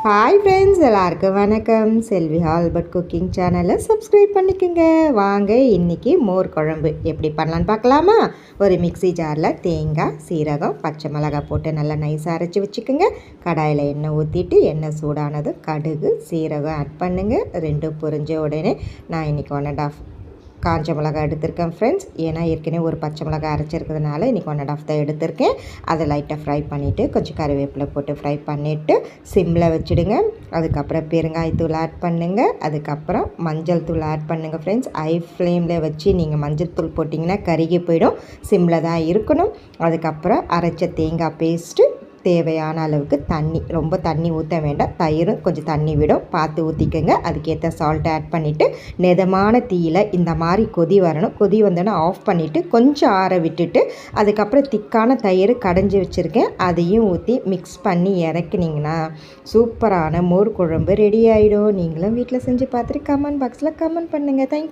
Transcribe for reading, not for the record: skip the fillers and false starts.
Hi friends, எல்லாருக்கும் வணக்கம். செல்வி Albert cooking சேனலை சப்ஸ்கிரைப் பண்ணிக்கோங்க. வாங்க இன்றைக்கி மோர் குழம்பு எப்படி பண்ணலான்னு பார்க்கலாமா? ஒரு மிக்ஸி ஜாரில் தேங்காய், சீரகம், பச்சை மிளகாய் போட்டு நல்லா நைஸாக அரைச்சி வச்சுக்கோங்க. கடாயில் எண்ணெய் ஊற்றிட்டு எண்ணெய் சூடானதும் கடுகு, சீரகம் ஆட் பண்ணுங்கள். ரெண்டும் பொரிஞ்ச உடனே நான் இன்றைக்கி 1½ காஞ்ச மிளகாய் எடுத்திருக்கேன் ஃப்ரெண்ட்ஸ். ஏன்னா ஏற்கனவே ஒரு பச்சை மிளகாய் அரைச்சிருக்கிறதுனால இன்றைக்கி 1½ தான் எடுத்திருக்கேன். அதை லைட்டாக ஃப்ரை பண்ணிவிட்டு கொஞ்சம் கருவேப்பிலை போட்டு ஃப்ரை பண்ணிவிட்டு சிம்மில் வச்சுடுங்க. அதுக்கப்புறம் பெருங்காயத்தூள் ஆட் பண்ணுங்கள். அதுக்கப்புறம் மஞ்சள் தூள் ஆட் பண்ணுங்கள் ஃப்ரெண்ட்ஸ். ஹை ஃப்ளேமில் வச்சு நீங்கள் மஞ்சள் தூள் போட்டிங்கன்னா கருகி போயிடும். சிம்மில் தான் இருக்கணும். அதுக்கப்புறம் அரைச்ச தேங்காய் பேஸ்ட்டு, தேவையான அளவுக்கு தண்ணி, ரொம்ப தண்ணி ஊற்ற வேண்டாம். தயிரும் கொஞ்சம் தண்ணி விடும், பார்த்து ஊற்றிக்கோங்க. அதுக்கேற்ற சால்ட் ஆட் பண்ணிவிட்டு மிதமான தீயில் இந்த மாதிரி கொதி வரணும். கொதி வந்தோன்னா ஆஃப் பண்ணிவிட்டு கொஞ்சம் ஆற விட்டுட்டு அதுக்கப்புறம் திக்கான தயிர் கடைஞ்சி வச்சுருக்கேன், அதையும் ஊற்றி மிக்ஸ் பண்ணி இறக்குனிங்கன்னா சூப்பரான மோர் குழம்பு ரெடி ஆகிடும். நீங்களும் வீட்டில் செஞ்சு பார்த்துட்டு கமெண்ட் பாக்ஸில் கமெண்ட் பண்ணுங்கள். தேங்க்யூ.